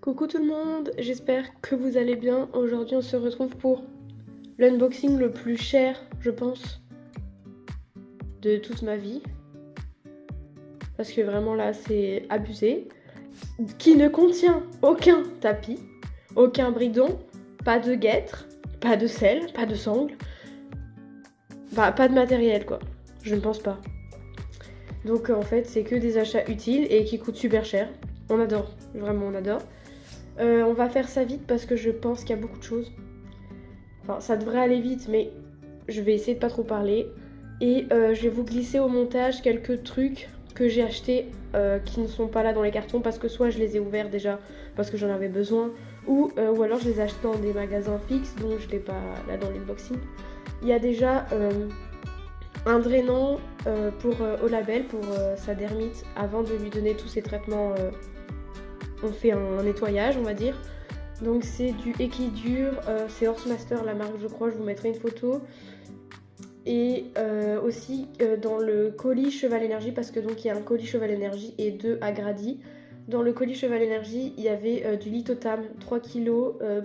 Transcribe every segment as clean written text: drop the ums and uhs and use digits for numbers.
Coucou tout le monde, j'espère que vous allez bien. Aujourd'hui on se retrouve pour l'unboxing le plus cher, je pense, de toute ma vie. Parce que vraiment là c'est abusé. Qui ne contient aucun tapis, aucun bridon, pas de guêtre, pas de sel, pas de sangle. Bah, pas de matériel quoi, je ne pense pas. Donc en fait c'est que des achats utiles et qui coûtent super cher. On adore, vraiment on adore. On va faire ça vite parce que je pense qu'il y a beaucoup de choses. Enfin ça devrait aller vite mais je vais essayer de pas trop parler. Et je vais vous glisser au montage quelques trucs que j'ai achetés qui ne sont pas là dans les cartons parce que soit je les ai ouverts déjà parce que j'en avais besoin ou alors je les ai achetés dans des magasins fixes donc je n'ai pas là dans l'unboxing. Il y a déjà un drainant pour au label pour sa dermite avant de lui donner tous ses traitements. On fait un nettoyage on va dire. Donc c'est du Equidure, c'est Horsemaster la marque je crois, je vous mettrai une photo. Et aussi dans le colis Cheval Énergie parce que donc il y a un colis Cheval Énergie et 2 Agradi. Dans le colis Cheval Énergie il y avait du Litotam 3 kg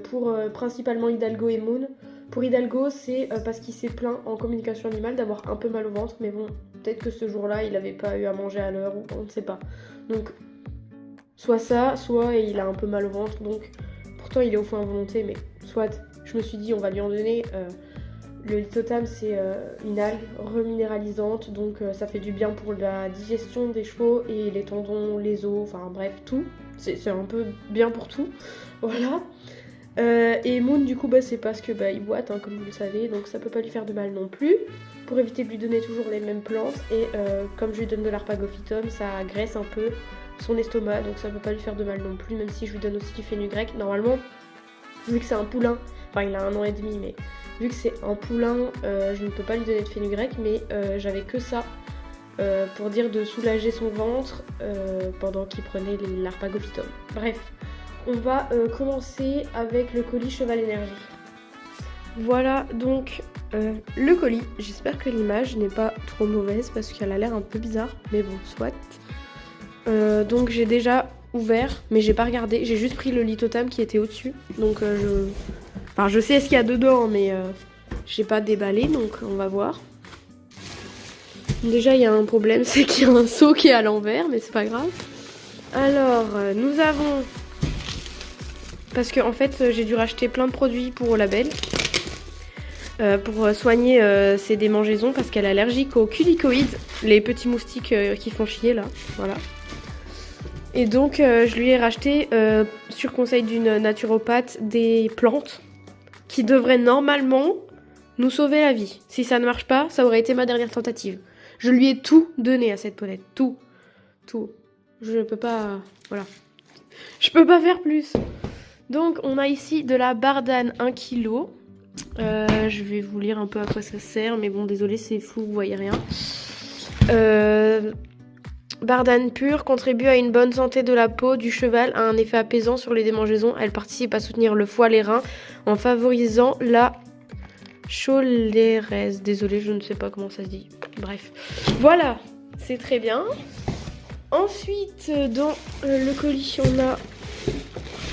pour principalement Hidalgo et Moon. Pour Hidalgo c'est parce qu'il s'est plaint en communication animale d'avoir un peu mal au ventre mais bon peut-être que ce jour-là il n'avait pas eu à manger à l'heure ou on ne sait pas. Donc soit ça, soit il a un peu mal au ventre donc pourtant il est au foin à volonté mais soit je me suis dit on va lui en donner. Le Litotam c'est une algue reminéralisante donc ça fait du bien pour la digestion des chevaux et les tendons, les os, enfin bref tout. C'est un peu bien pour tout, voilà. Et Moon du coup bah, c'est parce que bah, il boite hein, comme vous le savez donc ça peut pas lui faire de mal non plus. Pour éviter de lui donner toujours les mêmes plantes et comme je lui donne de l'arpagophytum ça agresse un peu son estomac donc ça peut pas lui faire de mal non plus même si je lui donne aussi du fenugrec. Normalement vu que c'est un poulain, enfin il a 1 an et demi mais vu que c'est un poulain, je ne peux pas lui donner de fenugrec, mais j'avais que ça pour dire de soulager son ventre pendant qu'il prenait l'arpagophytum. Bref, on va commencer avec le colis Cheval Énergie. Voilà donc le colis. J'espère que l'image n'est pas trop mauvaise parce qu'elle a l'air un peu bizarre, mais bon, soit. Donc j'ai déjà ouvert, mais j'ai pas regardé. J'ai juste pris le Litotam qui était au-dessus, donc Enfin, je sais ce qu'il y a dedans, mais j'ai pas déballé, donc on va voir. Déjà, il y a un problème, c'est qu'il y a un seau qui est à l'envers, mais c'est pas grave. Alors, nous avons... Parce que, en fait, j'ai dû racheter plein de produits pour au label. Pour soigner ses démangeaisons, parce qu'elle est allergique aux culicoïdes, les petits moustiques qui font chier, là. Voilà. Et donc, je lui ai racheté, sur conseil d'une naturopathe, des plantes qui devrait normalement nous sauver la vie. Si ça ne marche pas, ça aurait été ma dernière tentative. Je lui ai tout donné à cette ponette. Tout. Je peux pas... Voilà. Je peux pas faire plus. Donc, on a ici de la Bardane 1 kg. Je vais vous lire un peu à quoi ça sert. Mais bon, désolé, c'est flou, vous voyez rien. Bardane pure contribue à une bonne santé de la peau du cheval, a un effet apaisant sur les démangeaisons. Elle participe à soutenir le foie, les reins, en favorisant la cholérèse. Désolée, je ne sais pas comment ça se dit. Bref, voilà, c'est très bien. Ensuite, dans le colis, on a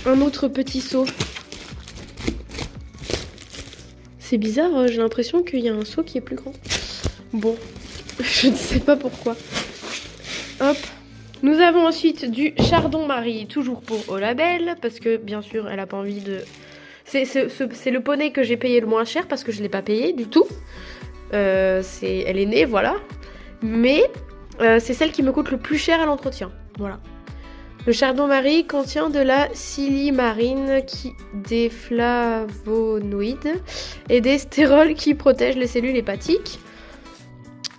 un autre petit seau. C'est bizarre, j'ai l'impression qu'il y a un seau qui est plus grand. Bon, je ne sais pas pourquoi. Hop. Nous avons ensuite du Chardon-Marie, toujours pour au label, parce que bien sûr elle a pas envie de... C'est le poney que j'ai payé le moins cher parce que je ne l'ai pas payé du tout. Elle est née, voilà. Mais c'est celle qui me coûte le plus cher à l'entretien. Voilà. Le Chardon-Marie contient de la silimarine, des flavonoïdes et des stérols qui protègent les cellules hépatiques.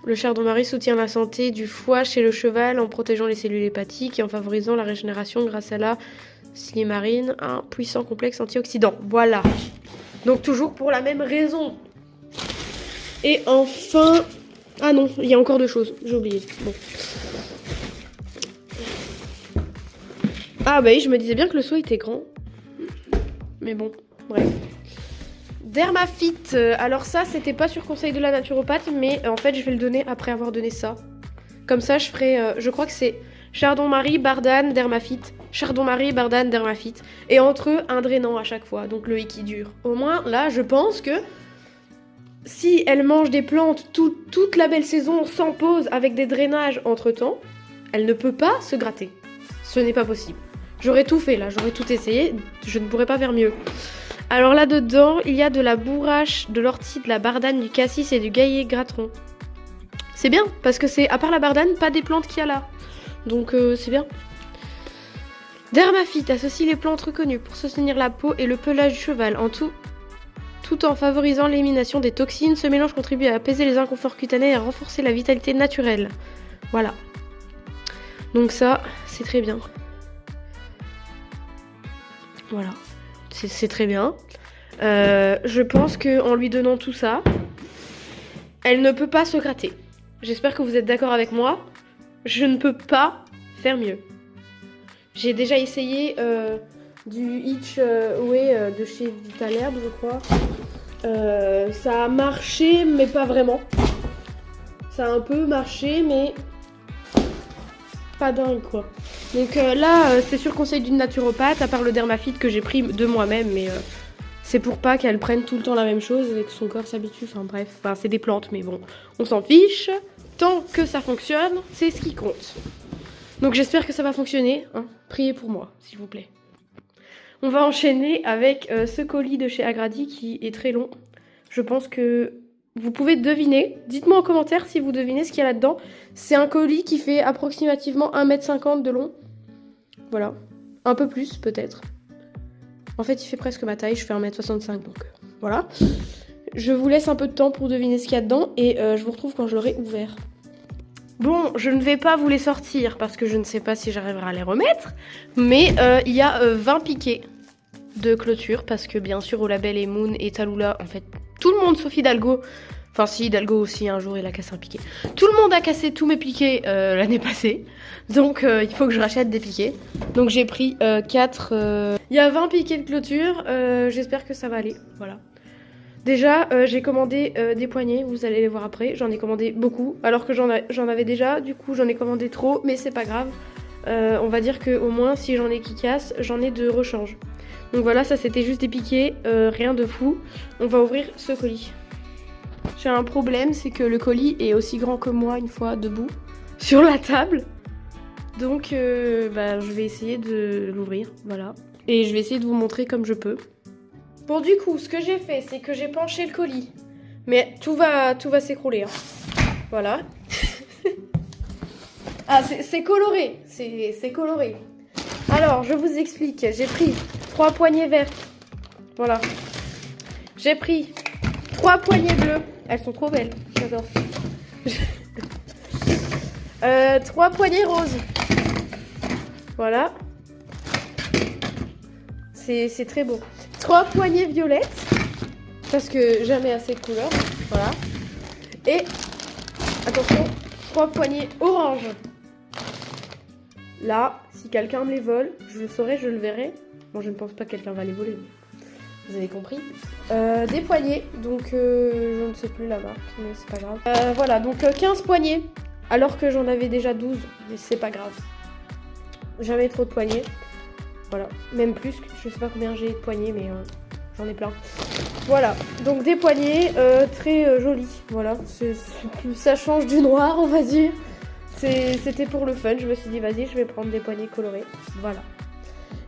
Le Chardon-Marie soutient la santé du foie chez le cheval en protégeant les cellules hépatiques et en favorisant la régénération grâce à la silimarine, un puissant complexe antioxydant. Voilà. Donc toujours pour la même raison. Et enfin... Ah non, il y a encore 2 choses. J'ai oublié. Bon. Ah bah oui, je me disais bien que le seau était grand. Mais bon, bref. Dermafit, alors ça c'était pas sur conseil de la naturopathe mais en fait je vais le donner après avoir donné ça. Comme ça je ferai, je crois que c'est Chardon-Marie, Bardane, Dermafit Chardon-Marie, Bardane, Dermafite. Et entre eux, un drainant à chaque fois, donc le Équidure. Au moins, là, je pense que si elle mange des plantes toute la belle saison sans pause avec des drainages entre-temps, elle ne peut pas se gratter. Ce n'est pas possible. J'aurais tout fait là, j'aurais tout essayé, je ne pourrais pas faire mieux. Alors là-dedans, il y a de la bourrache, de l'ortie, de la bardane, du cassis et du gaillet gratteron. C'est bien, parce que c'est, à part la bardane, pas des plantes qu'il y a là. Donc c'est bien. Dermafite associe les plantes reconnues pour soutenir la peau et le pelage du cheval, tout en favorisant l'élimination des toxines. Ce mélange contribue à apaiser les inconforts cutanés et à renforcer la vitalité naturelle. Voilà. Donc ça, c'est très bien. Voilà. C'est très bien. Je pense qu'en lui donnant tout ça, elle ne peut pas se gratter. J'espère que vous êtes d'accord avec moi. Je ne peux pas faire mieux. J'ai déjà essayé du Itch Away de chez Vitalherb, je crois. Ça a marché, mais pas vraiment. Ça a un peu marché, mais pas dingue, quoi. Donc là, c'est sur conseil d'une naturopathe, à part le Dermafite que j'ai pris de moi-même, mais c'est pour pas qu'elle prenne tout le temps la même chose et que son corps s'habitue. Enfin bref, c'est des plantes, mais bon, on s'en fiche. Tant que ça fonctionne, c'est ce qui compte. Donc j'espère que ça va fonctionner. Hein. Priez pour moi, s'il vous plaît. On va enchaîner avec ce colis de chez Agradi qui est très long. Je pense que vous pouvez deviner. Dites-moi en commentaire si vous devinez ce qu'il y a là-dedans. C'est un colis qui fait approximativement 1,50 m de long. Voilà. Un peu plus, peut-être. En fait, il fait presque ma taille. Je fais 1,65 m, donc voilà. Je vous laisse un peu de temps pour deviner ce qu'il y a dedans. Et je vous retrouve quand je l'aurai ouvert. Bon, je ne vais pas vous les sortir parce que je ne sais pas si j'arriverai à les remettre. Mais il y a 20 piquets de clôture. Parce que bien sûr, au label et Moon et Talula, en fait, tout le monde sauf Hidalgo. Enfin si, Hidalgo aussi, un jour il a cassé un piquet. Tout le monde a cassé tous mes piquets l'année passée. Donc il faut que je rachète des piquets. Donc j'ai pris 4. Il y a 20 piquets de clôture. J'espère que ça va aller. Voilà. Déjà, j'ai commandé des poignées. Vous allez les voir après. J'en ai commandé beaucoup. Alors que j'en avais déjà. Du coup, j'en ai commandé trop. Mais c'est pas grave. On va dire qu'au moins, si j'en ai qui cassent, j'en ai de rechange. Donc voilà, ça c'était juste des piquets. Rien de fou. On va ouvrir ce colis. J'ai un problème, c'est que le colis est aussi grand que moi une fois debout sur la table. Donc je vais essayer de l'ouvrir, voilà. Et je vais essayer de vous montrer comme je peux. Bon, du coup, ce que j'ai fait, c'est que j'ai penché le colis. Mais tout va s'écrouler. Hein. Voilà. Ah, c'est coloré. C'est coloré. Alors, je vous explique. J'ai pris 3 poignées vertes. Voilà. J'ai pris 3 poignées bleues. Elles sont trop belles. J'adore. 3 poignées roses. Voilà. C'est très beau. 3 poignées violettes. Parce que jamais assez de couleurs. Voilà. Et, attention, 3 poignées orange. Là, si quelqu'un me les vole, je le saurai, je le verrai. Bon, je ne pense pas que quelqu'un va les voler. Vous avez compris. Des poignées. Donc, je ne sais plus la marque, mais c'est pas grave. Voilà, donc 15 poignées. Alors que j'en avais déjà 12, mais c'est pas grave. Jamais trop de poignées. Voilà, même plus, je sais pas combien j'ai de poignées, mais j'en ai plein. Voilà, donc des poignées très jolies. Voilà, ça change du noir, on va dire. C'était pour le fun, je me suis dit, vas-y, je vais prendre des poignées colorées. Voilà.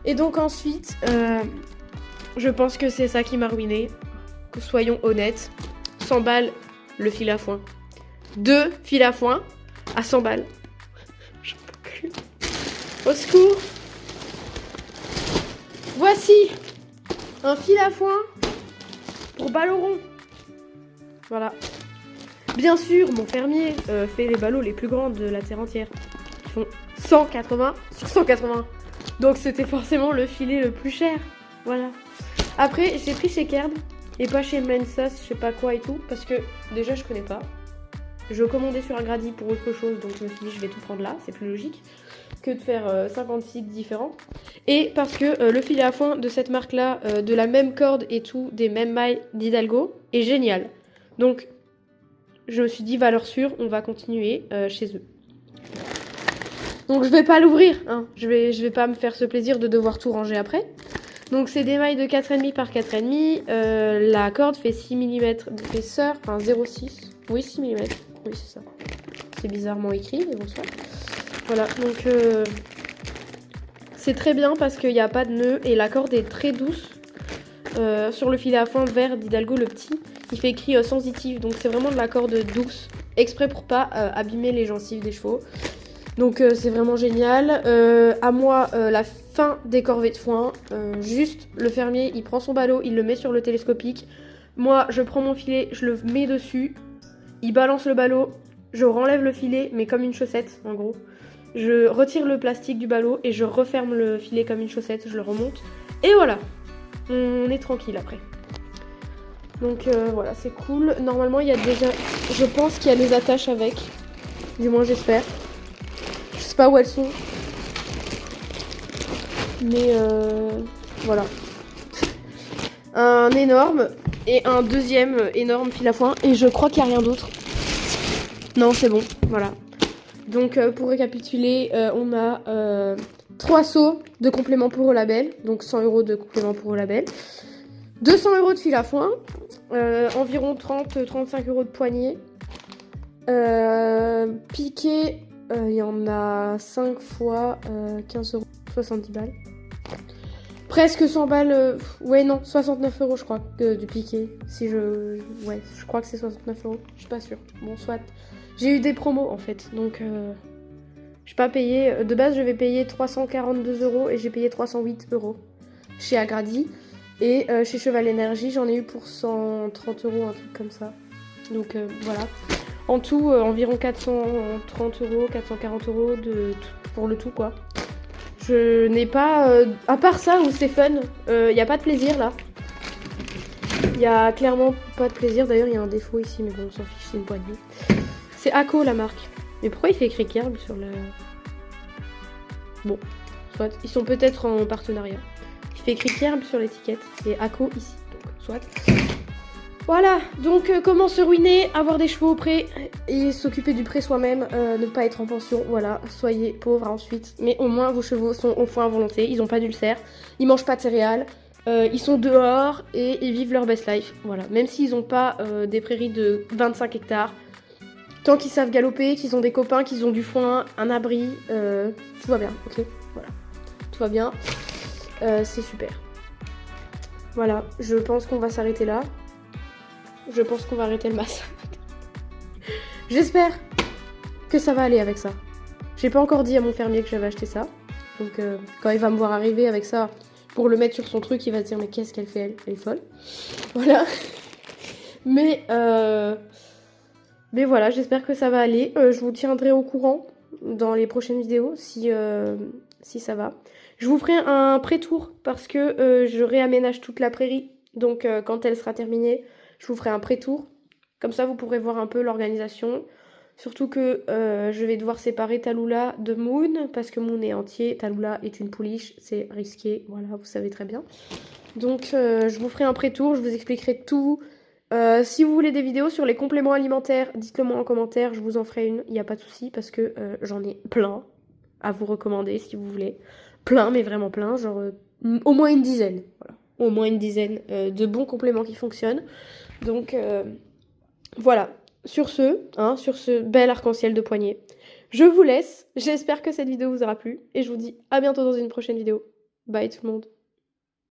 Et donc ensuite, je pense que c'est ça qui m'a ruiné. Soyons honnêtes. 100 balles le fil à foin. 2 fils à foin à 100 balles. J'en peux plus. Au secours. Voici un fil à foin pour ballots ronds. Voilà. Bien sûr, mon fermier fait les ballots les plus grands de la terre entière. Ils font 180 sur 180. Donc c'était forcément le filet le plus cher. Voilà. Après, j'ai pris chez Kerd et pas chez Mensas, je sais pas quoi et tout. Parce que déjà, je connais pas. Je commandais sur Agradi pour autre chose, donc je me suis dit je vais tout prendre là, c'est plus logique que de faire 50 sites différents. Et parce que le filet à foin de cette marque-là, de la même corde et tout, des mêmes mailles d'Hidalgo, est génial. Donc je me suis dit valeur sûre, on va continuer chez eux. Donc je vais pas l'ouvrir, hein. Je vais pas me faire ce plaisir de devoir tout ranger après. Donc c'est des mailles de 4,5 par 4,5. La corde fait 6 mm d'épaisseur, enfin 0,6. Oui, 6 mm. Oui, c'est ça. C'est bizarrement écrit, mais bon, soit. Voilà, donc c'est très bien parce qu'il n'y a pas de nœud et la corde est très douce. Sur le filet à foin vert d'Hidalgo le petit, il fait écrit sensitive, donc c'est vraiment de la corde douce, exprès pour pas abîmer les gencives des chevaux. Donc c'est vraiment génial. À moi, la fin des corvées de foin, juste le fermier, il prend son ballot, il le met sur le télescopique. Moi, je prends mon filet, je le mets dessus, il balance le ballot, je renlève le filet, mais comme une chaussette en gros. Je retire le plastique du ballot et je referme le filet comme une chaussette, je le remonte. Et voilà, on est tranquille après. Donc voilà, c'est cool. Normalement, il y a déjà, je pense qu'il y a les attaches avec. Du moins, j'espère. Je sais pas où elles sont. Mais voilà. Un énorme et un deuxième énorme fil à foin. Et je crois qu'il n'y a rien d'autre. Non, c'est bon. Voilà. Donc pour récapituler, on a 3 seaux de compléments pour au label. Donc 100 € de compléments pour au label. 200 € de fil à foin. Environ 30-35 € de poignée. Piqué, il y en a 5 fois 15 €, 70 balles. Presque 100 balles, ouais non, 69 € je crois, du piqué. Si je... Ouais, je crois que c'est 69 €, je suis pas sûre. Bon, soit. J'ai eu des promos en fait, donc je pas payé. De base, je vais payer 342 € et j'ai payé 308 € chez Agradi. Et chez Cheval Énergie, j'en ai eu pour 130 €, un truc comme ça. Donc voilà. En tout, environ 430 €, 440 € pour le tout, quoi. Je n'ai pas... à part ça, où c'est fun, il n'y a pas de plaisir, là. Il n'y a clairement pas de plaisir. D'ailleurs, il y a un défaut ici, mais bon, on s'en fiche, c'est une poignée. C'est Ako, la marque. Mais pourquoi il fait écrit Kerb sur le... Bon, soit. Ils sont peut-être en partenariat. Il fait écrit Kerb sur l'étiquette et Ako ici. Donc, soit. Voilà, donc comment se ruiner, avoir des chevaux au pré et s'occuper du pré soi-même, ne pas être en pension, voilà, soyez pauvres ensuite. Mais au moins vos chevaux sont au foin à volonté, ils n'ont pas d'ulcère, ils mangent pas de céréales, ils sont dehors et ils vivent leur best life, voilà. Même s'ils n'ont pas des prairies de 25 hectares, tant qu'ils savent galoper, qu'ils ont des copains, qu'ils ont du foin, un abri, tout va bien, ok, voilà. Tout va bien, c'est super. Voilà, je pense qu'on va s'arrêter là. Je pense qu'on va arrêter le massage. J'espère que ça va aller avec ça. J'ai pas encore dit à mon fermier que j'avais acheté ça. Donc quand il va me voir arriver avec ça pour le mettre sur son truc, il va se dire mais qu'est-ce qu'elle fait elle? Elle est folle. Voilà. Mais voilà, j'espère que ça va aller. Je vous tiendrai au courant dans les prochaines vidéos si ça va. Je vous ferai un pré-tour parce que je réaménage toute la prairie. Donc quand elle sera terminée, je vous ferai un pré-tour. Comme ça, vous pourrez voir un peu l'organisation. Surtout que je vais devoir séparer Tallulah de Moon. Parce que Moon est entier. Tallulah est une pouliche. C'est risqué. Voilà, vous savez très bien. Donc, je vous ferai un pré-tour. Je vous expliquerai tout. Si vous voulez des vidéos sur les compléments alimentaires, dites-le moi en commentaire. Je vous en ferai une. Il n'y a pas de souci. Parce que j'en ai plein à vous recommander si vous voulez. Plein, mais vraiment plein. Genre au moins une dizaine. Voilà. Au moins une dizaine de bons compléments qui fonctionnent. Donc voilà, sur ce bel arc-en-ciel de poignée, je vous laisse. J'espère que cette vidéo vous aura plu et je vous dis à bientôt dans une prochaine vidéo. Bye tout le monde.